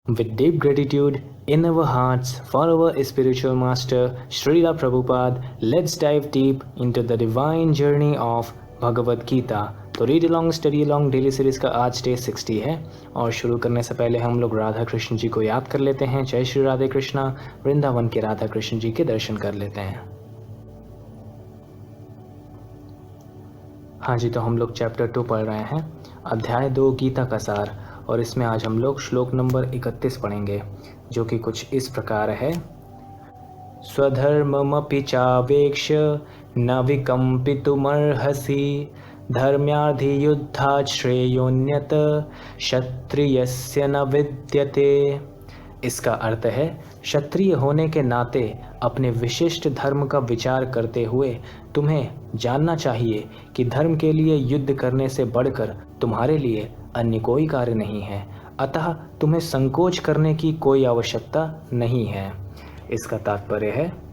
With deep gratitude in our hearts for our spiritual master Srila Prabhupada, let's dive deep into the divine journey of Bhagavad Gita. तो read along study along daily series का आज day 60 है और शुरू करने से पहले हम लोग राधा कृष्ण जी को याद कर लेते हैं। जय श्री राधे कृष्णा। वृंदावन के राधा कृष्ण जी के दर्शन कर लेते हैं। हाँ जी, तो हम लोग चैप्टर 2 पढ़ रहे हैं, अध्याय 2 गीता का सार, और इसमें आज हम लोग श्लोक नंबर 31 पढ़ेंगे, जो कि कुछ इस प्रकार है। स्वधर्ममपि चावेक्ष्य न विकम्पितुमर्हसि धर्म्याधियुद्धात् श्रेयोन्यत क्षत्रियस्य न विद्यते। इसका अर्थ है, क्षत्रिय होने के नाते अपने विशिष्ट धर्म का विचार करते हुए तुम्हें जानना चाहिए कि धर्म के लिए युद्ध करने से बढ़कर तुम्हारे लिए अन्य कोई कार्य नहीं है, अतः तुम्हें संकोच करने की कोई आवश्यकता नहीं है। इसका तात्पर्य है,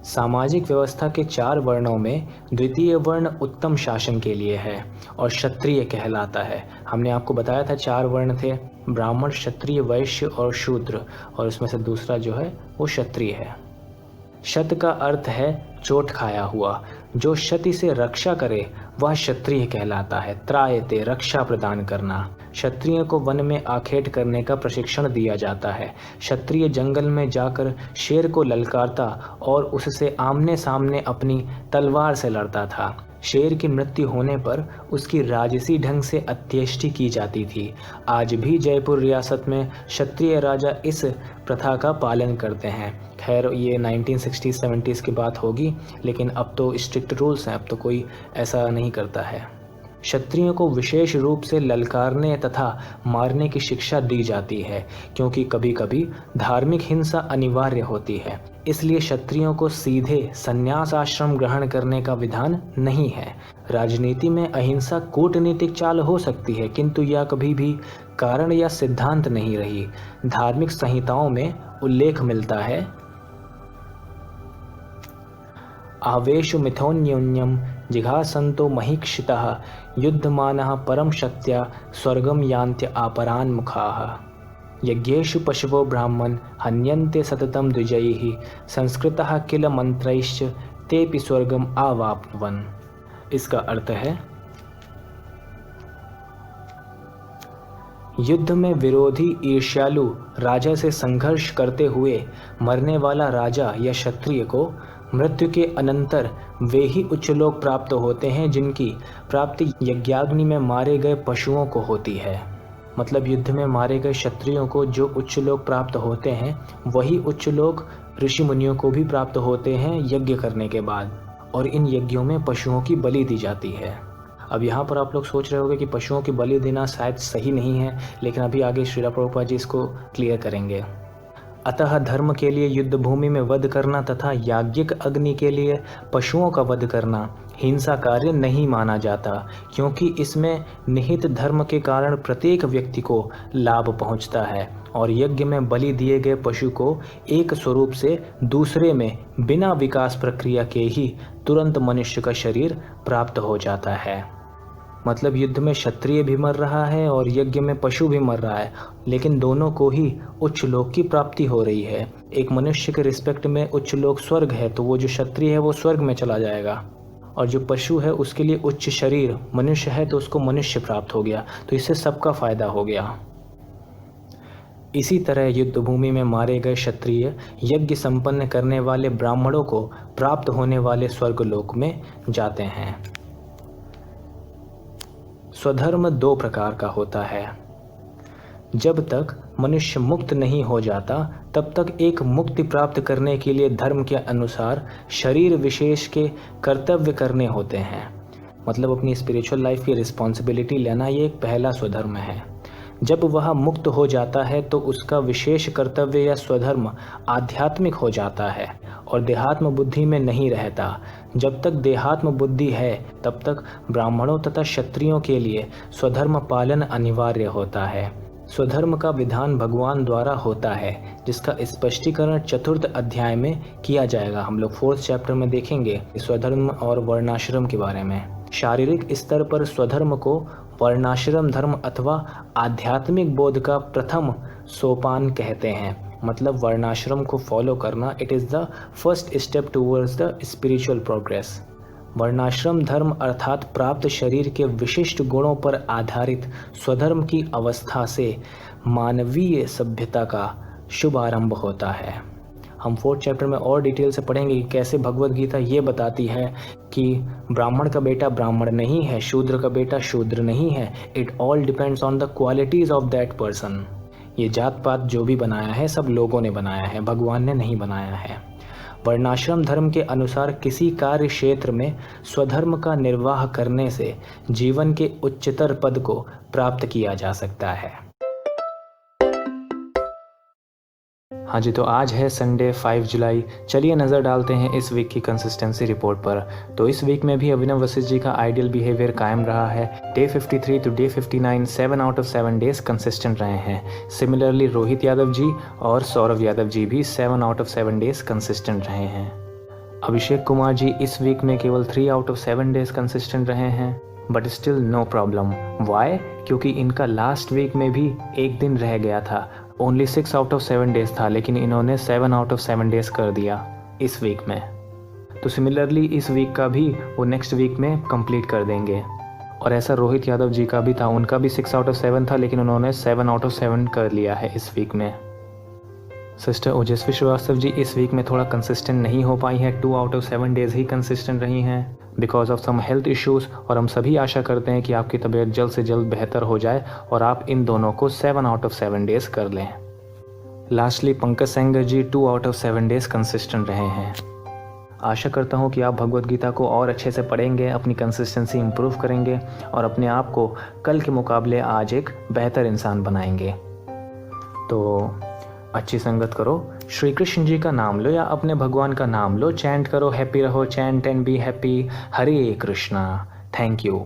सामाजिक व्यवस्था के 4 वर्णों में द्वितीय वर्ण उत्तम शासन के लिए है और क्षत्रिय कहलाता है। हमने आपको बताया था 4 वर्ण थे, ब्राह्मण, क्षत्रिय, वैश्य और शूद्र, और उसमें से दूसरा जो है वो क्षत्रिय है। क्षत का अर्थ है चोट खाया हुआ, जो क्षति से रक्षा करे वह क्षत्रिय कहलाता है। त्रायते, रक्षा प्रदान करना। क्षत्रिय को वन में आखेट करने का प्रशिक्षण दिया जाता है। क्षत्रिय जंगल में जाकर शेर को ललकारता और उससे आमने सामने अपनी तलवार से लड़ता था। शेर की मृत्यु होने पर उसकी राजसी ढंग से अंत्येष्टि की जाती थी। आज भी जयपुर रियासत में क्षत्रिय राजा इस प्रथा का पालन करते हैं। खैर, ये 1960-70s की बात होगी, लेकिन अब तो स्ट्रिक्ट रूल्स हैं, अब तो कोई ऐसा नहीं करता है। क्षत्रियों को विशेष रूप से ललकारने तथा मारने की शिक्षा दी जाती है, क्योंकि कभी कभी धार्मिक हिंसा अनिवार्य होती है। इसलिए क्षत्रियों को सीधे संन्यास आश्रम ग्रहण करने का विधान नहीं है। राजनीति में अहिंसा कूटनीतिक चाल हो सकती है, किंतु यह कभी भी कारण या सिद्धांत नहीं रही। धार्मिक संहिताओं में उल्लेख मिलता है, आवेशु मिथोन्योन्यम जिघासन्तो महीक्षितः युद्धमानः परम शक्त्या स्वर्गम यान्त्य आपरान मुखाः यज्ञेषु पशवो ब्राह्मण हन्यन्ते सततम द्विजैः संस्कृतः किल मंत्रैश्च तेपि स्वर्गम आवाप्नुवन्। इसका अर्थ है, युद्ध में विरोधी ईर्ष्यालु राजा से संघर्ष करते हुए मरने वाला राजा या क्षत्रिय को मृत्यु के अनंतर वे ही उच्च लोक प्राप्त होते हैं जिनकी प्राप्ति यज्ञाग्नि में मारे गए पशुओं को होती है। मतलब युद्ध में मारे गए क्षत्रियों को जो उच्च लोक प्राप्त होते हैं, वही उच्च लोक ऋषि मुनियों को भी प्राप्त होते हैं यज्ञ करने के बाद, और इन यज्ञों में पशुओं की बलि दी जाती है। अब यहाँ पर आप लोग सोच रहे होंगे कि पशुओं की बलि देना शायद सही नहीं है, लेकिन अभी आगे श्रीला प्रभुपाद जी इसको क्लियर करेंगे। अतः धर्म के लिए युद्ध भूमि में वध करना तथा याज्ञिक अग्नि के लिए पशुओं का वध करना हिंसा कार्य नहीं माना जाता, क्योंकि इसमें निहित धर्म के कारण प्रत्येक व्यक्ति को लाभ पहुंचता है और यज्ञ में बलि दिए गए पशु को एक स्वरूप से दूसरे में बिना विकास प्रक्रिया के ही तुरंत मनुष्य का शरीर प्राप्त हो जाता है। मतलब युद्ध में क्षत्रिय भी मर रहा है और यज्ञ में पशु भी मर रहा है, लेकिन दोनों को ही उच्च लोक की प्राप्ति हो रही है। एक मनुष्य के रिस्पेक्ट में उच्च लोक स्वर्ग है, तो वो जो क्षत्रिय है वो स्वर्ग में चला जाएगा, और जो पशु है उसके लिए उच्च शरीर मनुष्य है तो उसको मनुष्य प्राप्त हो गया। तो इससे सबका फायदा हो गया। इसी तरह युद्ध भूमि में मारे गए क्षत्रिय यज्ञ संपन्न करने वाले ब्राह्मणों को प्राप्त होने वाले स्वर्ग लोक में जाते हैं। स्वधर्म 2 प्रकार का होता है। जब तक मनुष्य मुक्त नहीं हो जाता, तब तक एक मुक्ति प्राप्त करने के लिए धर्म के अनुसार शरीर विशेष के कर्तव्य करने होते हैं। मतलब अपनी स्पिरिचुअल लाइफ की रिस्पॉन्सिबिलिटी लेना, ये एक पहला स्वधर्म है। जब वह मुक्त हो जाता है तो उसका विशेष कर्तव्य या स्वधर्म आध्यात्मिक हो जाता है और देहात्म बुद्धि में नहीं रहता। जब तक देहात्म बुद्धि है तब तक ब्राह्मणों तथा क्षत्रियों के लिए स्वधर्म पालन अनिवार्य होता है। स्वधर्म का विधान भगवान द्वारा होता है, जिसका स्पष्टीकरण 4th अध्याय में किया जाएगा। हम लोग 4th चैप्टर में देखेंगे स्वधर्म और वर्णाश्रम के बारे में। शारीरिक स्तर पर स्वधर्म को वर्णाश्रम धर्म अथवा आध्यात्मिक बोध का प्रथम सोपान कहते हैं, मतलब वर्णाश्रम को फॉलो करना। It is the first step towards the spiritual progress. वर्णाश्रम धर्म अर्थात प्राप्त शरीर के विशिष्ट गुणों पर आधारित स्वधर्म की अवस्था से मानवीय सभ्यता का शुभ आरंभ होता है। हम 4th चैप्टर में और डिटेल से पढ़ेंगे कि कैसे भगवद गीता ये बताती है कि ब्राह्मण का बेटा ब्राह्मण नहीं है, शूद्र का बेटा शूद्र नहीं है। It all depends on the qualities of that person. ये जात पात जो भी बनाया है सब लोगों ने बनाया है, भगवान ने नहीं बनाया है। वर्णाश्रम धर्म के अनुसार किसी कार्य क्षेत्र में स्वधर्म का निर्वाह करने से जीवन के उच्चतर पद को प्राप्त किया जा सकता है। हाँ जी, तो आज है संडे 5 जुलाई। चलिए नज़र डालते हैं इस वीक की कंसिस्टेंसी रिपोर्ट पर। तो इस वीक में भी अभिनव वशिष्ठ जी का आइडियल बिहेवियर कायम रहा है। Day 53 to day 59 7 out of 7 days consistent रहे हैं। सिमिलरली रोहित यादव जी और सौरभ यादव जी भी 7 आउट ऑफ 7 डेज कंसिस्टेंट रहे हैं। अभिषेक कुमार जी इस वीक में केवल 3 आउट ऑफ 7 डेज कंसिस्टेंट रहे हैं, but still no problem. Why? क्योंकि इनका लास्ट वीक में भी एक दिन रह गया था। ओनली 6 आउट ऑफ 7 डेज था, लेकिन इन्होंने 7 आउट ऑफ 7 डेज कर दिया इस वीक में। तो सिमिलरली इस वीक का भी वो नेक्स्ट वीक में कंप्लीट कर देंगे। और ऐसा रोहित यादव जी का भी था, उनका भी 6 आउट ऑफ 7 था, लेकिन उन्होंने 7 आउट ऑफ 7 कर लिया है इस वीक में। सिस्टर ओजस्वी श्रीवास्तव जी इस वीक में थोड़ा कंसिस्टेंट नहीं हो पाई हैं, 2 आउट ऑफ 7 डेज ही कंसिस्टेंट रही हैं because of some health issues. और हम सभी आशा करते हैं कि आपकी तबीयत जल्द से जल्द बेहतर हो जाए और आप इन दोनों को 7 आउट ऑफ 7 डेज कर लें। Lastly Pankaj Sengar ji 2 out of 7 days consistent रहे हैं। आशा करता हूँ कि आप भगवद गीता को और अच्छे से पढ़ेंगे, अपनी कंसिस्टेंसी इंप्रूव करेंगे और अपने आप को कल के मुकाबले आज एक बेहतर इंसान बनाएंगे। तो अच्छी संगत करो, श्री कृष्ण जी का नाम लो या अपने भगवान का नाम लो, चैंट करो, हैप्पी रहो, chant and be happy. Hare Krishna. Thank you.